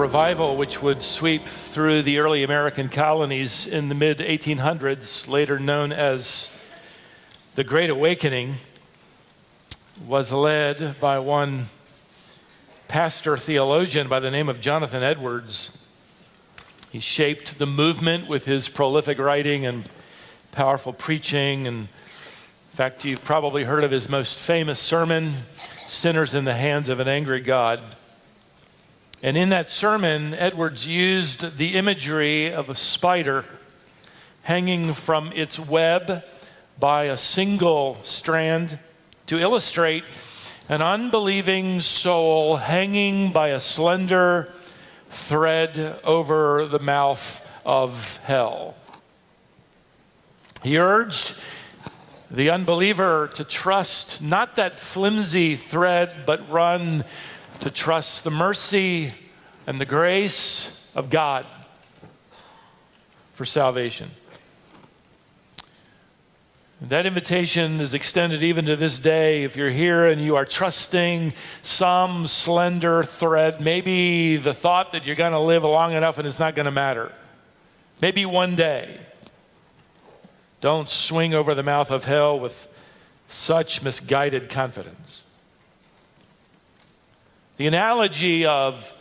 revival which would sweep through the early American colonies in the mid-1800s, later known as the Great Awakening, was led by one pastor theologian by the name of Jonathan Edwards. He shaped the movement with his prolific writing and powerful preaching. And in fact, you've probably heard of his most famous sermon, Sinners in the Hands of an Angry God. And in that sermon, Edwards used the imagery of a spider hanging from its web by a single strand to illustrate an unbelieving soul hanging by a slender thread over the mouth of hell. He urged the unbeliever to trust not that flimsy thread, but run to trust the mercy and the grace of God for salvation. That invitation is extended even to this day. If you're here and you are trusting some slender thread, maybe the thought that you're going to live long enough and it's not going to matter. Maybe one day. Don't swing over the mouth of hell with such misguided confidence. The analogy of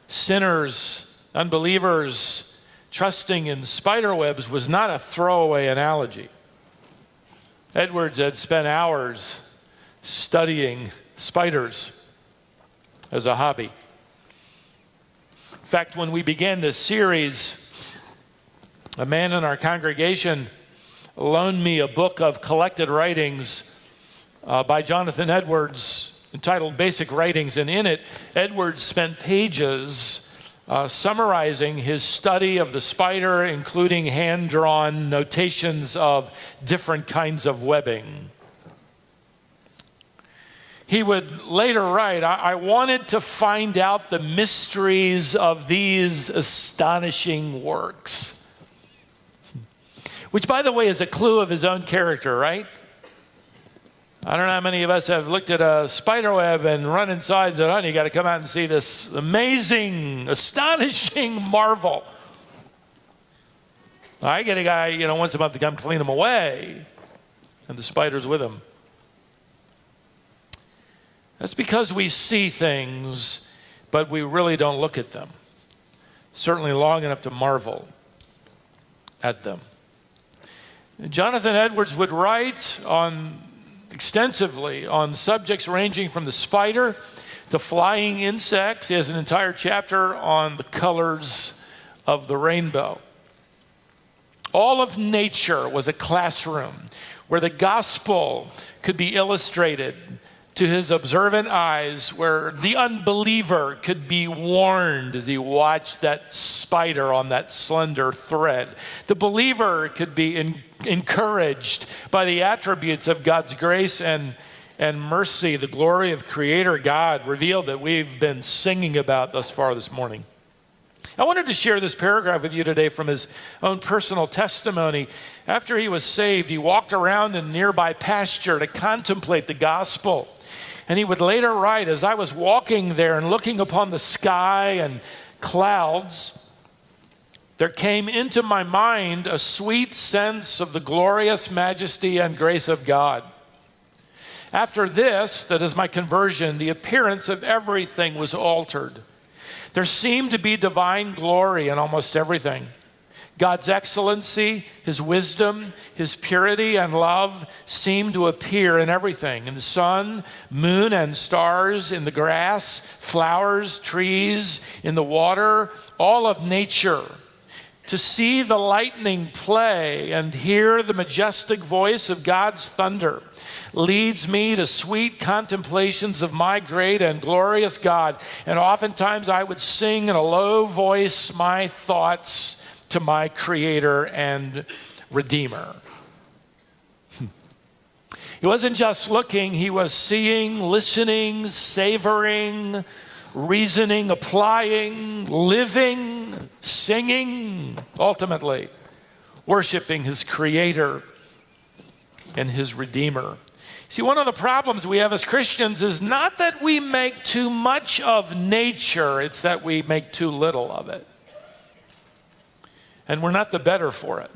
sinners, unbelievers, trusting in spider webs was not a throwaway analogy. Edwards had spent hours studying spiders as a hobby. In fact, when we began this series, a man in our congregation loaned me a book of collected writings by Jonathan Edwards entitled Basic Writings, and in it, Edwards spent pages summarizing his study of the spider, including hand-drawn notations of different kinds of webbing. He would later write, I wanted to find out the mysteries of these astonishing works. Which, by the way, is a clue of his own character, right? I don't know how many of us have looked at a spider web and run inside and said, honey, you got to come out and see this amazing, astonishing marvel. I get a guy, once a month to come clean them away, and the spider's with him. That's because we see things, but we really don't look at them. Certainly long enough to marvel at them. Jonathan Edwards would write extensively on subjects ranging from the spider to flying insects. He has an entire chapter on the colors of the rainbow. All of nature was a classroom where the gospel could be illustrated to his observant eyes, where the unbeliever could be warned as he watched that spider on that slender thread. The believer could be encouraged by the attributes of God's grace and mercy, the glory of Creator God revealed that we've been singing about thus far this morning. I wanted to share this paragraph with you today from his own personal testimony. After he was saved, he walked around in nearby pasture to contemplate the gospel. And he would later write, as I was walking there and looking upon the sky and clouds, there came into my mind a sweet sense of the glorious majesty and grace of God. After this, that is my conversion, the appearance of everything was altered. There seemed to be divine glory in almost everything. God's excellency, his wisdom, his purity and love seemed to appear in everything. In the sun, moon, and stars, in the grass, flowers, trees, in the water, all of nature. To see the lightning play and hear the majestic voice of God's thunder leads me to sweet contemplations of my great and glorious God. And oftentimes I would sing in a low voice my thoughts to my Creator and Redeemer. He wasn't just looking, he was seeing, listening, savoring, reasoning, applying, living, singing, ultimately worshiping his Creator and his Redeemer. See, one of the problems we have as Christians is not that we make too much of nature, it's that we make too little of it. And we're not the better for it.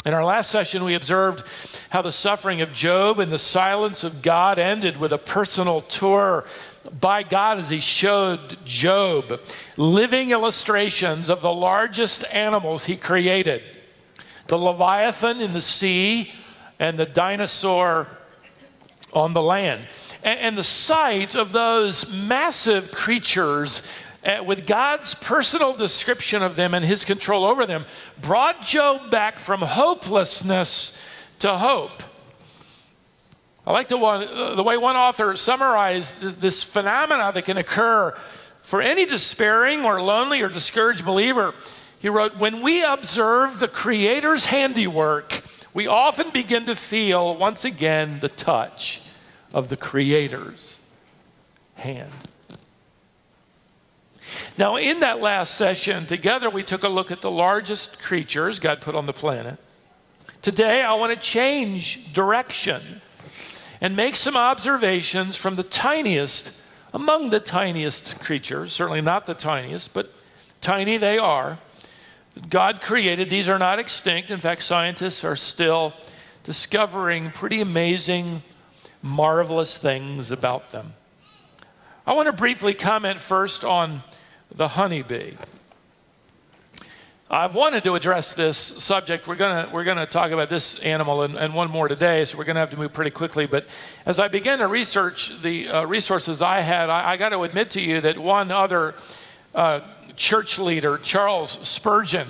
In our last session, we observed how the suffering of Job and the silence of God ended with a personal tour by God as he showed Job living illustrations of the largest animals he created, the Leviathan in the sea and the dinosaur on the land. And the sight of those massive creatures with God's personal description of them and his control over them brought Job back from hopelessness to hope. I like the way one author summarized this phenomena that can occur for any despairing or lonely or discouraged believer. He wrote, when we observe the Creator's handiwork, we often begin to feel once again the touch of the Creator's hand. Now, in that last session, together we took a look at the largest creatures God put on the planet. Today, I want to change direction and make some observations from the tiniest among the tiniest creatures, certainly not the tiniest, but tiny they are. God created. These are not extinct. In fact, scientists are still discovering pretty amazing, marvelous things about them. I want to briefly comment first on the honeybee. I've wanted to address this subject. We're gonna talk about this animal and one more today, so we're gonna have to move pretty quickly. But as I began to research the resources I had, I got to admit to you that one other church leader, Charles Spurgeon,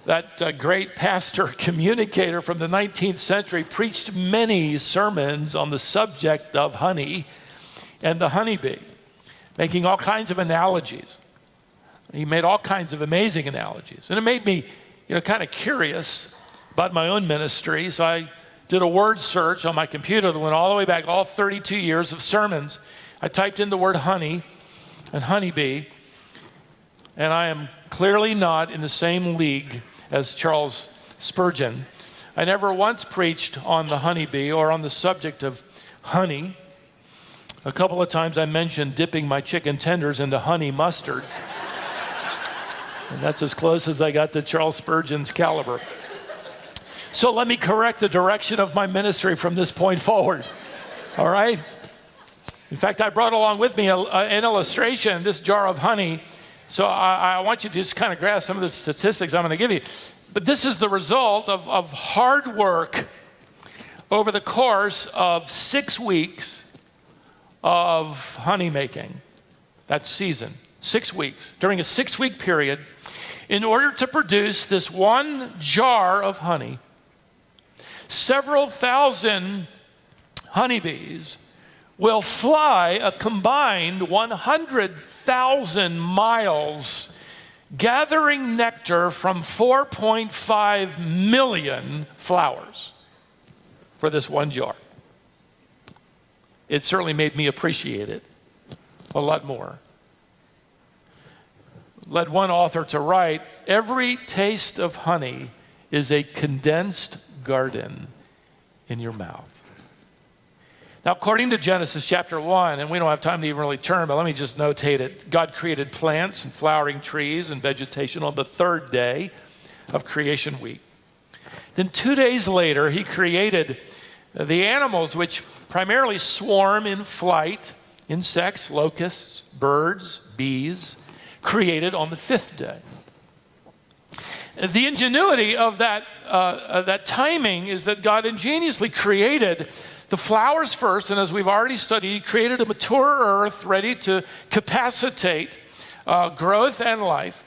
that great pastor communicator from the 19th century, preached many sermons on the subject of honey and the honeybee, making all kinds of analogies. He made all kinds of amazing analogies. And it made me, kind of curious about my own ministry. So I did a word search on my computer that went all the way back, all 32 years of sermons. I typed in the word honey and honeybee, and I am clearly not in the same league as Charles Spurgeon. I never once preached on the honeybee or on the subject of honey. A couple of times I mentioned dipping my chicken tenders into honey mustard. And that's as close as I got to Charles Spurgeon's caliber. So let me correct the direction of my ministry from this point forward. All right? In fact, I brought along with me an illustration, this jar of honey. So I want you to just kind of grasp some of the statistics I'm going to give you. But this is the result of hard work over the course of 6 weeks of honey making. That season, 6 weeks. During a 6-week period, in order to produce this one jar of honey, several thousand honeybees will fly a combined 100,000 miles, gathering nectar from 4.5 million flowers for this one jar. It certainly made me appreciate it a lot more. Led one author to write, every taste of honey is a condensed garden in your mouth. Now, according to Genesis chapter 1, and we don't have time to even really turn, but let me just notate it. God created plants and flowering trees and vegetation on the 3rd day of creation week. Then 2 days later, he created the animals which primarily swarm in flight, insects, locusts, birds, bees, created on the 5th day. The ingenuity of that timing is that God ingeniously created the flowers first, and as we've already studied, he created a mature earth ready to capacitate growth and life,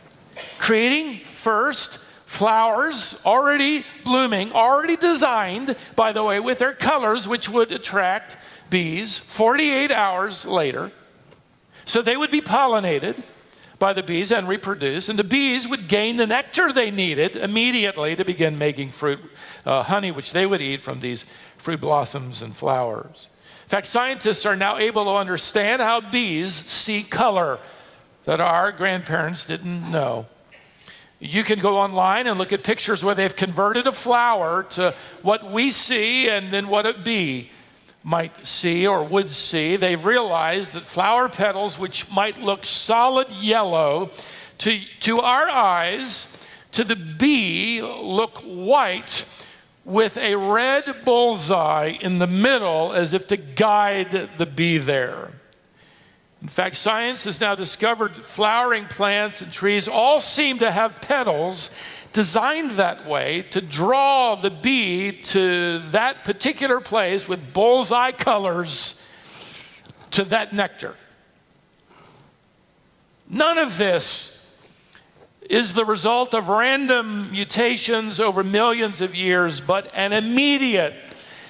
creating first flowers already blooming, already designed, by the way, with their colors, which would attract bees 48 hours later. So they would be pollinated by the bees and reproduce, and the bees would gain the nectar they needed immediately to begin making fruit, honey, which they would eat from these fruit blossoms and flowers. In fact, scientists are now able to understand how bees see color that our grandparents didn't know. You can go online and look at pictures where they've converted a flower to what we see and then what a bee might see or would see. They've realized that flower petals, which might look solid yellow to our eyes, to the bee look white with a red bullseye in the middle as if to guide the bee there. In fact, science has now discovered that flowering plants and trees all seem to have petals designed that way to draw the bee to that particular place with bullseye colors to that nectar. None of this is the result of random mutations over millions of years, but an immediate,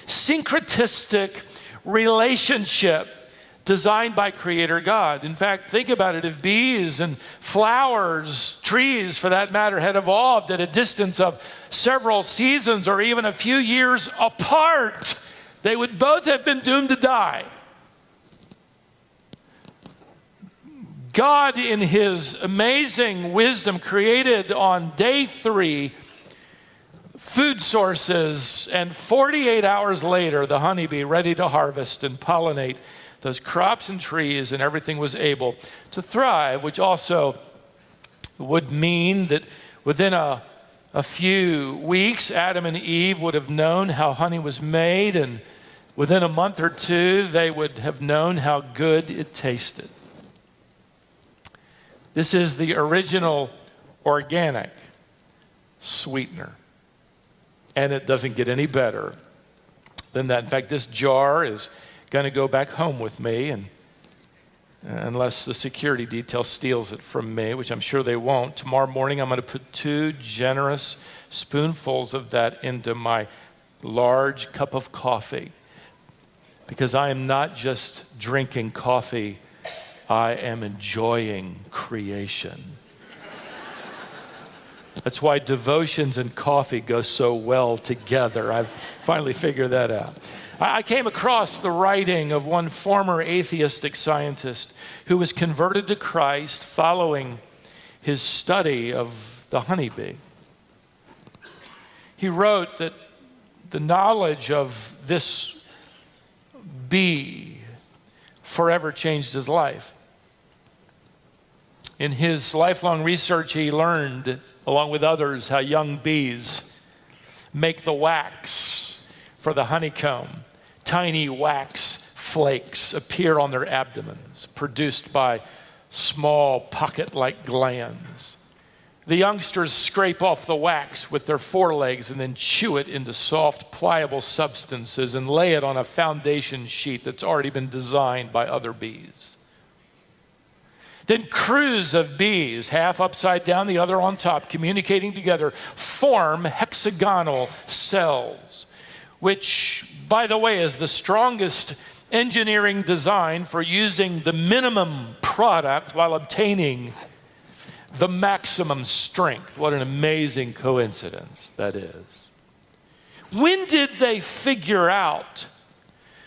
syncretistic relationship designed by Creator God. In fact, think about it. If bees and flowers, trees for that matter, had evolved at a distance of several seasons or even a few years apart, they would both have been doomed to die. God, in His amazing wisdom, created on day 3 food sources, and 48 hours later, the honeybee ready to harvest and pollinate those crops and trees, and everything was able to thrive, which also would mean that within a few weeks, Adam and Eve would have known how honey was made, and within a month or two, they would have known how good it tasted. This is the original organic sweetener, and it doesn't get any better than that. In fact, this jar is going to go back home with me, and unless the security detail steals it from me, which I'm sure they won't, tomorrow morning I'm going to put 2 generous spoonfuls of that into my large cup of coffee, because I am not just drinking coffee, I am enjoying creation. That's why devotions and coffee go so well together. I've finally figured that out. I came across the writing of one former atheistic scientist who was converted to Christ following his study of the honeybee. He wrote that the knowledge of this bee forever changed his life. In his lifelong research, he learned, along with others, how young bees make the wax for the honeycomb. Tiny wax flakes appear on their abdomens, produced by small pocket-like glands. The youngsters scrape off the wax with their forelegs and then chew it into soft, pliable substances and lay it on a foundation sheet that's already been designed by other bees. Then crews of bees, half upside down, the other on top, communicating together, form hexagonal cells, which, by the way, is the strongest engineering design for using the minimum product while obtaining the maximum strength. What an amazing coincidence that is. When did they figure out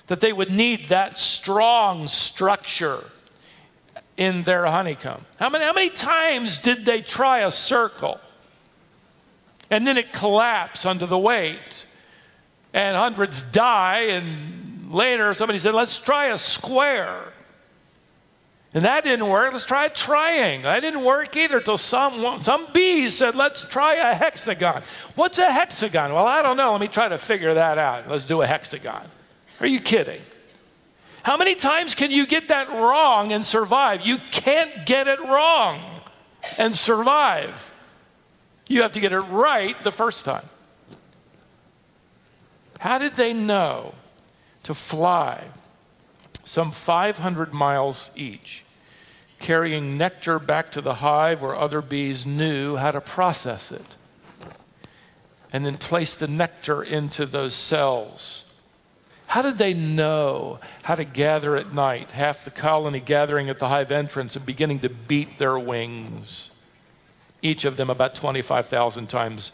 that they would need that strong structure in their honeycomb? How many times did they try a circle and then it collapsed under the weight and hundreds die, and later somebody said, let's try a square. And that didn't work. Let's try a triangle. That didn't work either until some bees said, let's try a hexagon. What's a hexagon? Well, I don't know. Let me try to figure that out. Let's do a hexagon. Are you kidding? How many times can you get that wrong and survive? You can't get it wrong and survive. You have to get it right the first time. How did they know to fly some 500 miles each, carrying nectar back to the hive where other bees knew how to process it, and then place the nectar into those cells? How did they know how to gather at night, half the colony gathering at the hive entrance and beginning to beat their wings, each of them about 25,000 times,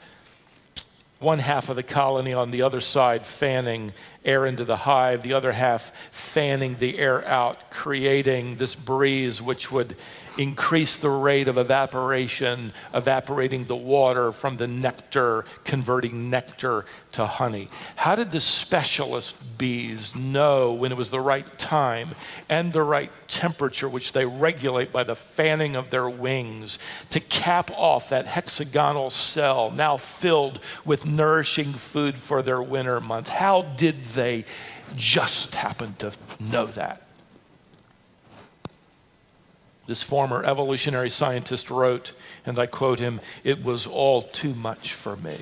one half of the colony on the other side fanning air into the hive, the other half fanning the air out, creating this breeze which would increase the rate of evaporation, evaporating the water from the nectar, converting nectar to honey? How did the specialist bees know when it was the right time and the right temperature, which they regulate by the fanning of their wings, to cap off that hexagonal cell now filled with nourishing food for their winter months? How did they just happen to know that? This former evolutionary scientist wrote, and I quote him, "It was all too much for me.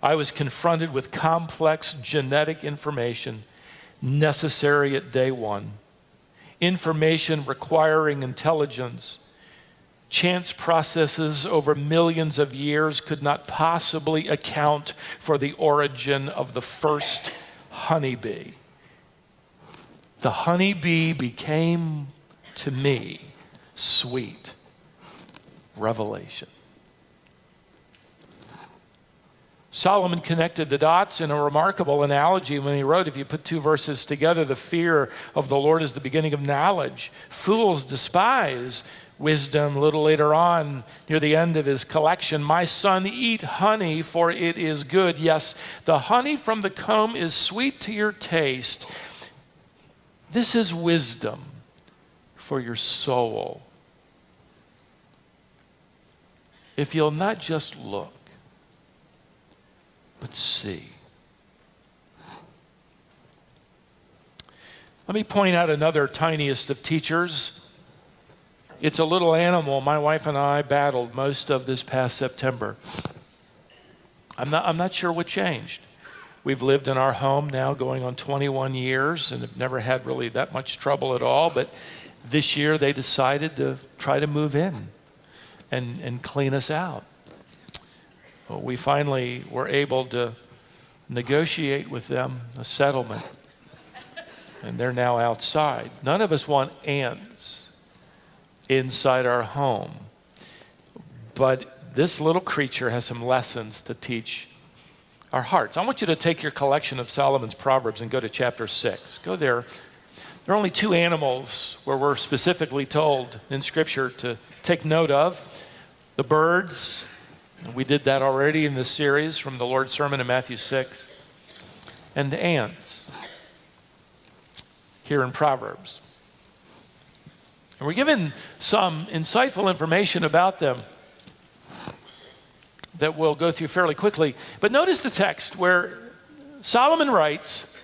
I was confronted with complex genetic information necessary at day one, information requiring intelligence. Chance processes over millions of years could not possibly account for the origin of the first honeybee. The honeybee became, to me, sweet revelation." Solomon connected the dots in a remarkable analogy when he wrote, if you put two verses together, the fear of the Lord is the beginning of knowledge. Fools despise wisdom. A little later on, near the end of his collection, "My son, eat honey, for it is good. Yes, the honey from the comb is sweet to your taste. This is wisdom for your soul. If you'll not just look, but see." Let me point out another tiniest of teachers. It's a little animal my wife and I battled most of this past September. I'm not sure what changed. We've lived in our home now going on 21 years and have never had really that much trouble at all, but this year they decided to try to move in and clean us out. Well, we finally were able to negotiate with them a settlement, and they're now outside. None of us want ants inside our home, but this little creature has some lessons to teach our hearts. I want you to take your collection of Solomon's Proverbs and go to chapter 6. Go there. There are only two animals where we're specifically told in Scripture to take note of: the birds. We did that already in this series from the Lord's Sermon in Matthew 6. And the ants here in Proverbs. And we're given some insightful information about them that we'll go through fairly quickly. But notice the text where Solomon writes,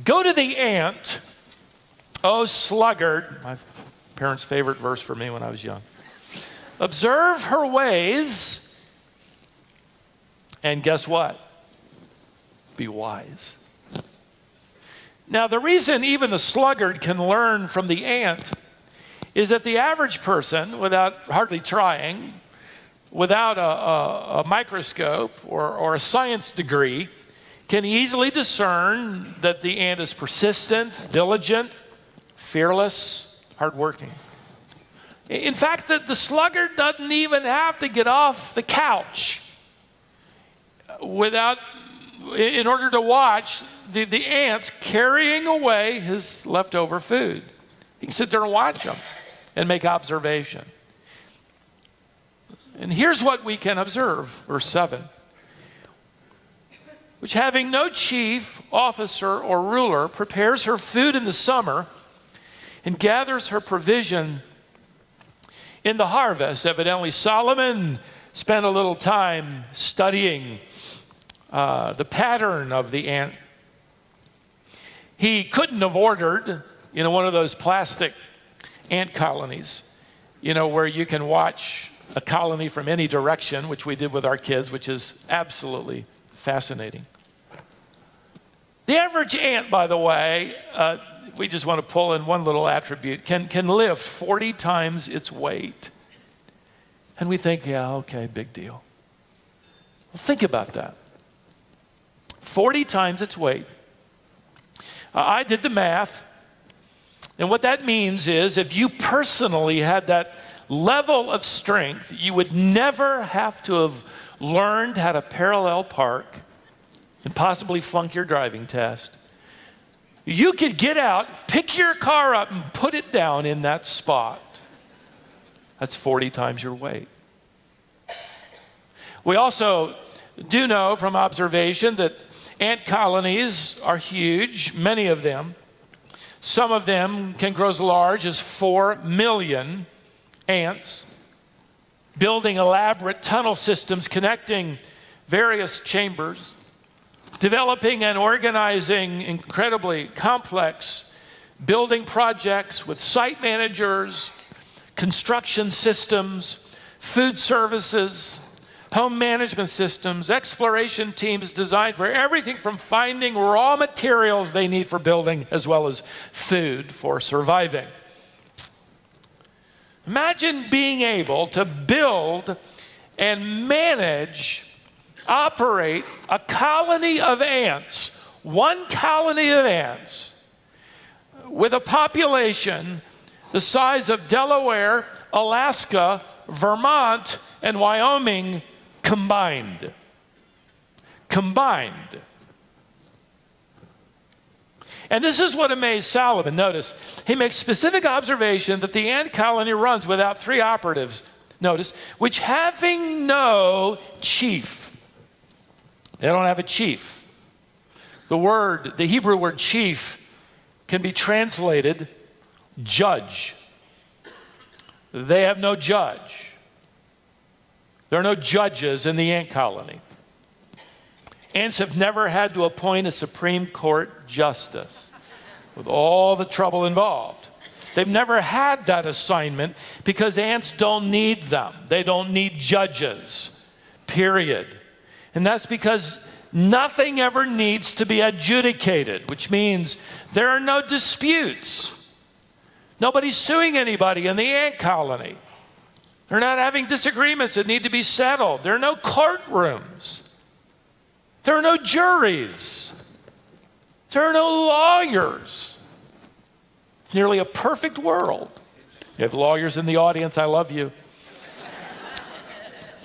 "Go to the ant, O sluggard," my parents' favorite verse for me when I was young. "Observe her ways, and guess what? Be wise." Now, the reason even the sluggard can learn from the ant is that the average person, without hardly trying, without a microscope or a science degree, can easily discern that the ant is persistent, diligent, fearless, hardworking. In fact, the sluggard doesn't even have to get off the couch in order to watch the ants carrying away his leftover food. He can sit there and watch them and make observation. And here's what we can observe, verse 7. "Which having no chief, officer, or ruler, prepares her food in the summer and gathers her provision in the harvest." Evidently, Solomon spent a little time studying the pattern of the ant. He couldn't have ordered, one of those plastic ant colonies, where you can watch a colony from any direction, which we did with our kids, which is absolutely fascinating. The average ant, by the way, we just want to pull in one little attribute, can lift 40 times its weight. And we think, yeah, okay, big deal. Well, think about that. 40 times its weight. I did the math, and what that means is if you personally had that level of strength, you would never have to have learned how to parallel park and possibly flunk your driving test. you could get out, pick your car up, and put it down in that spot. That's 40 times your weight. We also do know from observation that ant colonies are huge, many of them. Some of them can grow as large as 4 million ants, building elaborate tunnel systems connecting various chambers, developing and organizing incredibly complex building projects with site managers, construction systems, food services, home management systems, exploration teams designed for everything from finding raw materials they need for building as well as food for surviving. Imagine being able to build and manage, operate a colony of ants, one colony of ants, with a population the size of Delaware, Alaska, Vermont, and Wyoming combined. Combined. And this is what amazed Solomon. Notice, he makes specific observation that the ant colony runs without 3 operatives, notice, which having no chief. They don't have a chief. The Hebrew word chief can be translated judge. They have no judge. There are no judges in the ant colony. Ants have never had to appoint a Supreme Court justice with all the trouble involved. They've never had that assignment because ants don't need them. They don't need judges, period. And that's because nothing ever needs to be adjudicated, which means there are no disputes. Nobody's suing anybody in the ant colony. They're not having disagreements that need to be settled. There are no courtrooms. There are no juries. There are no lawyers. It's nearly a perfect world. You have lawyers in the audience, I love you.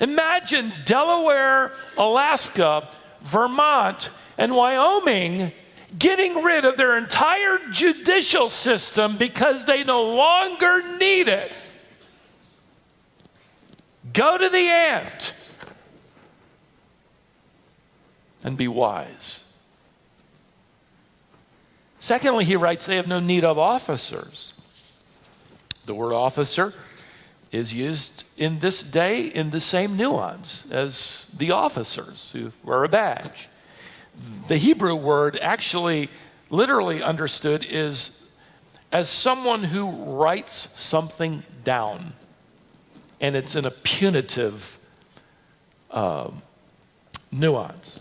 Imagine Delaware, Alaska, Vermont, and Wyoming getting rid of their entire judicial system because they no longer need it. Go to the ant and be wise. Secondly, he writes, they have no need of officers. The word officer is used in this day in the same nuance as the officers who wear a badge. The Hebrew word actually literally understood is as someone who writes something down, and it's in a punitive nuance.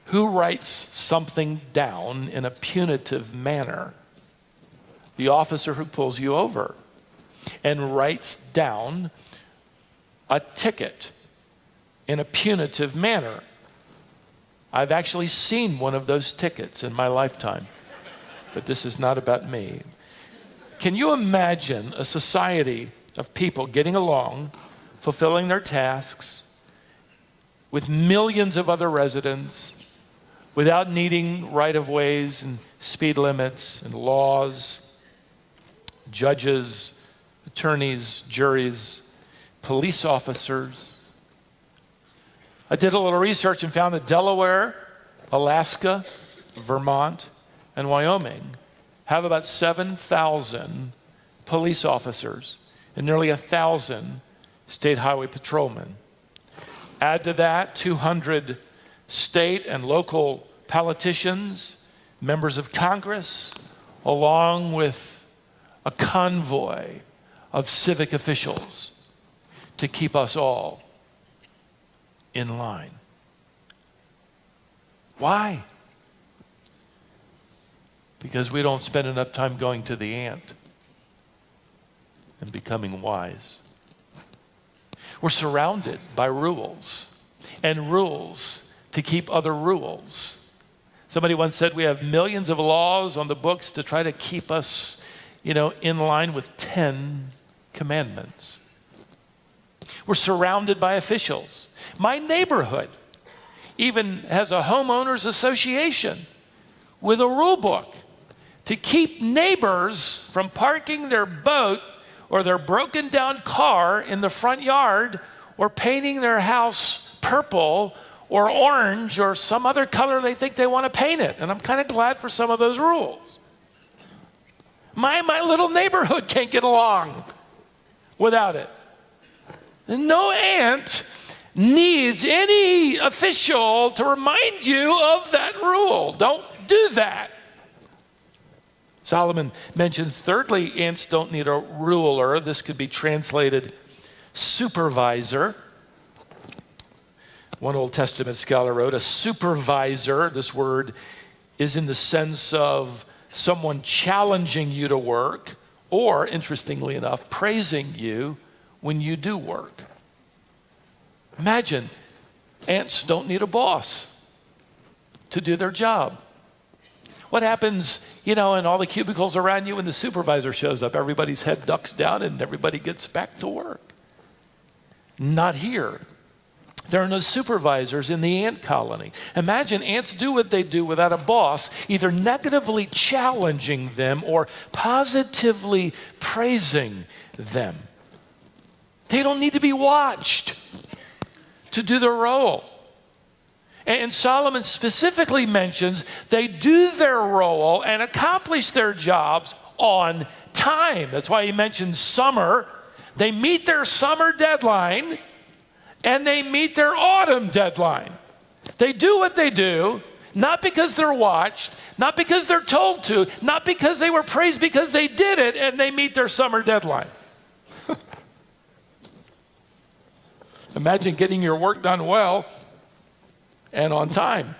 Who writes something down in a punitive manner? The officer who pulls you over and writes down a ticket in a punitive manner. I've actually seen one of those tickets in my lifetime, but this is not about me. Can you imagine a society of people getting along, fulfilling their tasks, with millions of other residents, without needing right-of-ways and speed limits and laws, judges, attorneys, juries, police officers? I did a little research and found that Delaware, Alaska, Vermont, and Wyoming have about 7,000 police officers and nearly 1,000 state highway patrolmen. Add to that 200 state and local politicians, members of Congress, along with a convoy of civic officials to keep us all in line. Why? Because we don't spend enough time going to the ant and becoming wise. We're surrounded by rules, and rules to keep other rules. Somebody once said we have millions of laws on the books to try to keep us, in line with 10 commandments. We're surrounded by officials. My neighborhood even has a homeowners association with a rule book to keep neighbors from parking their boat or their broken down car in the front yard or painting their house purple or orange or some other color they think they want to paint it. And I'm kind of glad for some of those rules. My little neighborhood can't get along without it. And no ant needs any official to remind you of that rule. Don't do that. Solomon mentions, thirdly, ants don't need a ruler. This could be translated supervisor. One Old Testament scholar wrote, a supervisor, this word is in the sense of someone challenging you to work, or, interestingly enough, praising you when you do work. Imagine, ants don't need a boss to do their job. What happens, in all the cubicles around you when the supervisor shows up? Everybody's head ducks down and everybody gets back to work. Not here. There are no supervisors in the ant colony. Imagine ants do what they do without a boss, either negatively challenging them or positively praising them. They don't need to be watched to do their role. And Solomon specifically mentions they do their role and accomplish their jobs on time. That's why he mentions summer. They meet their summer deadline and they meet their autumn deadline. They do what they do, not because they're watched, not because they're told to, not because they were praised, because they did it and they meet their summer deadline. Imagine getting your work done well and on time.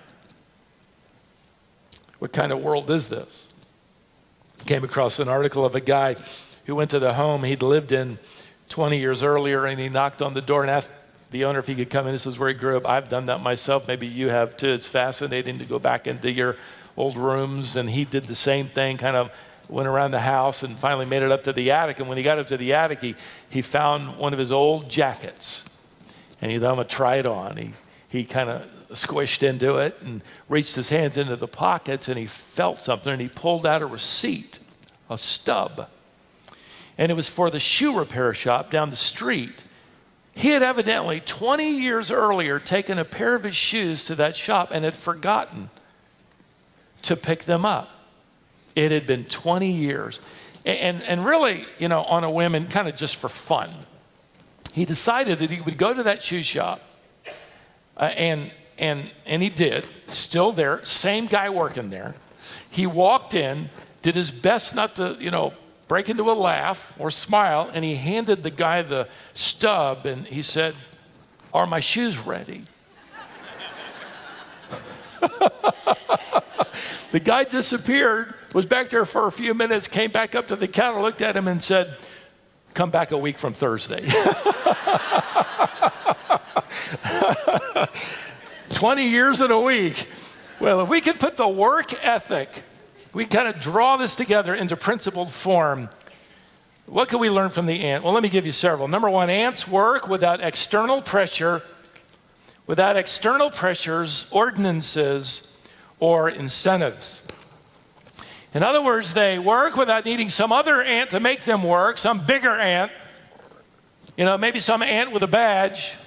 What kind of world is this? Came across an article of a guy who went to the home he'd lived in 20 years earlier, and he knocked on the door and asked the owner if he could come in. This is where he grew up. I've done that myself. Maybe you have too. It's fascinating to go back into your old rooms, and he did the same thing, kind of went around the house and finally made it up to the attic. And when he got up to the attic, he found one of his old jackets, and he thought, I'm going to try it on. He kind of squished into it and reached his hands into the pockets, and he felt something, and he pulled out a receipt, a stub. And it was for the shoe repair shop down the street. He had evidently 20 years earlier taken a pair of his shoes to that shop and had forgotten to pick them up. It had been 20 years. And really, on a whim and kind of just for fun, he decided that he would go to that shoe shop and he did, still there, same guy working there. He walked in, did his best not to, break into a laugh or smile, and he handed the guy the stub, and he said, are my shoes ready? The guy disappeared, was back there for a few minutes, came back up to the counter, looked at him and said, come back a week from Thursday. 20 years in a week. Well, if we could put the work ethic, we kind of draw this together into principled form. What can we learn from the ant? Well, let me give you several. Number one, ants work without external pressure, without external pressures, ordinances, or incentives. In other words, they work without needing some other ant to make them work, some bigger ant, maybe some ant with a badge.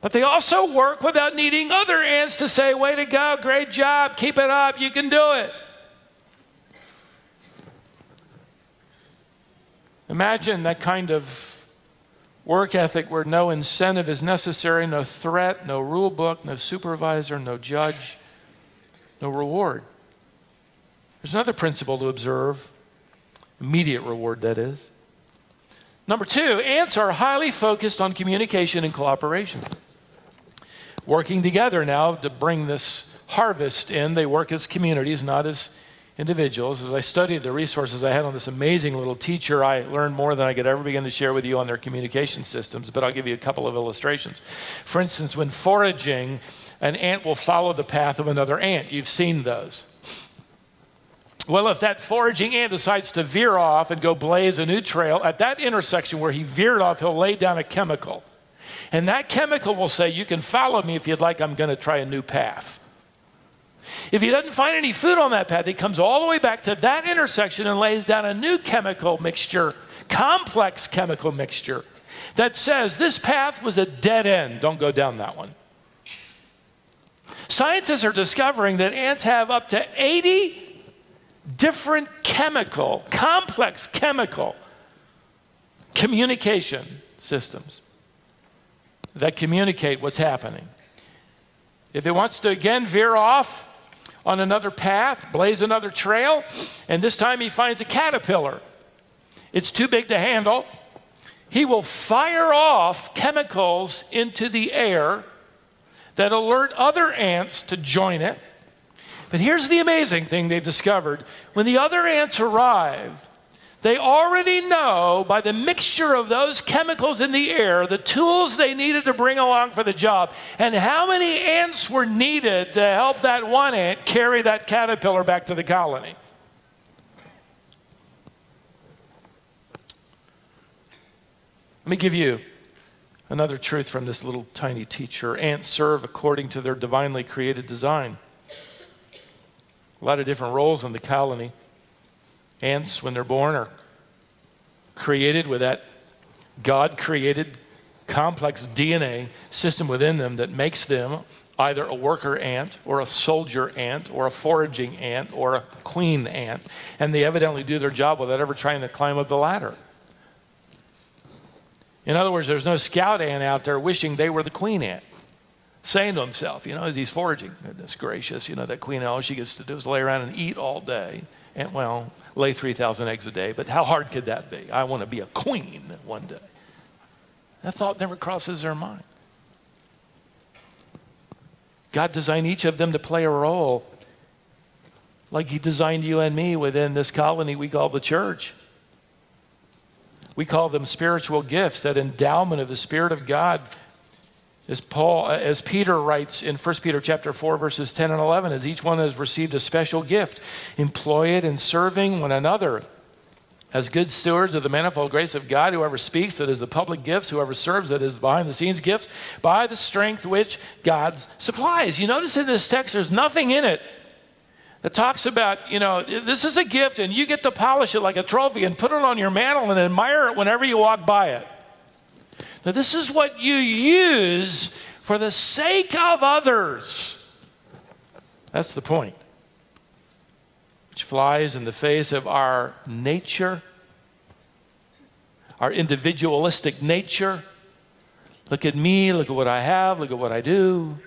But they also work without needing other ants to say, way to go, great job, keep it up, you can do it. Imagine that kind of work ethic where no incentive is necessary, no threat, no rule book, no supervisor, no judge, no reward. There's another principle to observe, immediate reward, that is. Number two, ants are highly focused on communication and cooperation. Working together now to bring this harvest in. They work as communities, not as individuals. As I studied the resources I had on this amazing little teacher, I learned more than I could ever begin to share with you on their communication systems, but I'll give you a couple of illustrations. For instance, when foraging, an ant will follow the path of another ant. You've seen those. Well, if that foraging ant decides to veer off and go blaze a new trail, at that intersection where he veered off, he'll lay down a chemical. And that chemical will say, you can follow me if you'd like, I'm going to try a new path. If he doesn't find any food on that path, he comes all the way back to that intersection and lays down a new chemical mixture, complex chemical mixture, that says this path was a dead end. Don't go down that one. Scientists are discovering that ants have up to 80 different complex chemical communication systems that communicate what's happening. If it wants to again veer off on another path, blaze another trail, and this time he finds a caterpillar, it's too big to handle, he will fire off chemicals into the air that alert other ants to join it. But here's the amazing thing they've discovered. When the other ants arrive, they already know by the mixture of those chemicals in the air, the tools they needed to bring along for the job, and how many ants were needed to help that one ant carry that caterpillar back to the colony. Let me give you another truth from this little tiny teacher. Ants serve according to their divinely created design. A lot of different roles in the colony. Ants, when they're born, are created with that God-created complex DNA system within them that makes them either a worker ant or a soldier ant or a foraging ant or a queen ant. And they evidently do their job without ever trying to climb up the ladder. In other words, there's no scout ant out there wishing they were the queen ant, saying to himself, as he's foraging, goodness gracious, that queen ant, all she gets to do is lay around and eat all day. And lay 3,000 eggs a day, but how hard could that be? I want to be a queen one day. That thought never crosses their mind. God designed each of them to play a role like he designed you and me within this colony we call the church. We call them spiritual gifts, that endowment of the Spirit of God. As Peter writes in 1 Peter chapter 4, verses 10 and 11, as each one has received a special gift, employ it in serving one another as good stewards of the manifold grace of God. Whoever speaks, that is the public gifts. Whoever serves, that is the behind the scenes gifts, by the strength which God supplies. You notice in this text, there's nothing in it that talks about, this is a gift and you get to polish it like a trophy and put it on your mantle and admire it whenever you walk by it. Now, this is what you use for the sake of others. That's the point. Which flies in the face of our nature, our individualistic nature. Look at me, look at what I have, look at what I do,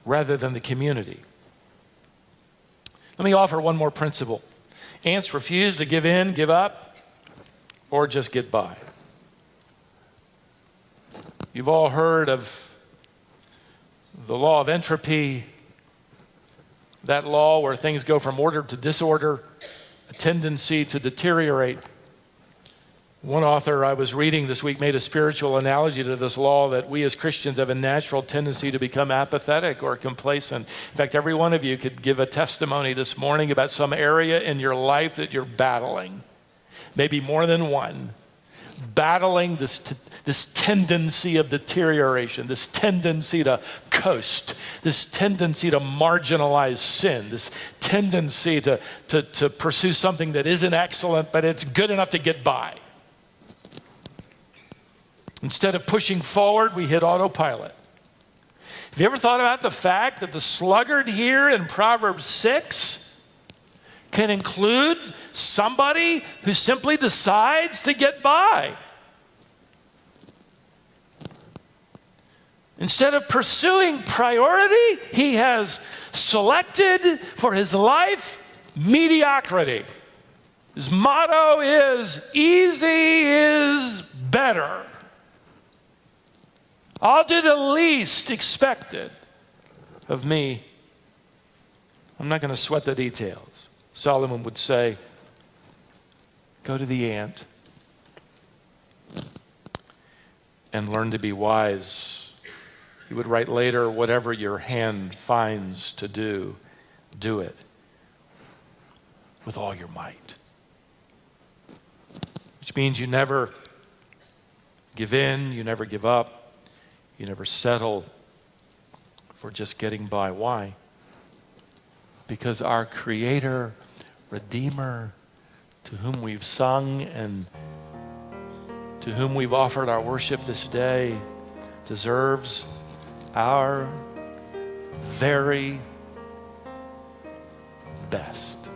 rather than the community. Let me offer one more principle. Ants refuse to give in, give up, or just get by. You've all heard of the law of entropy, that law where things go from order to disorder, a tendency to deteriorate. One author I was reading this week made a spiritual analogy to this law, that we as Christians have a natural tendency to become apathetic or complacent. In fact, every one of you could give a testimony this morning about some area in your life that you're battling, maybe more than one. Battling this tendency of deterioration, this tendency to coast, this tendency to marginalize sin, this tendency to pursue something that isn't excellent, but it's good enough to get by. Instead of pushing forward, we hit autopilot. Have you ever thought about the fact that the sluggard here in Proverbs 6 can include somebody who simply decides to get by? Instead of pursuing priority, he has selected for his life mediocrity. His motto is, easy is better. I'll do the least expected of me. I'm not going to sweat the details. Solomon would say, go to the ant and learn to be wise. He would write later, whatever your hand finds to do, do it with all your might. Which means you never give in, you never give up, you never settle if we're just getting by. Why? Because our Creator, Redeemer, to whom we've sung and to whom we've offered our worship this day, deserves our very best.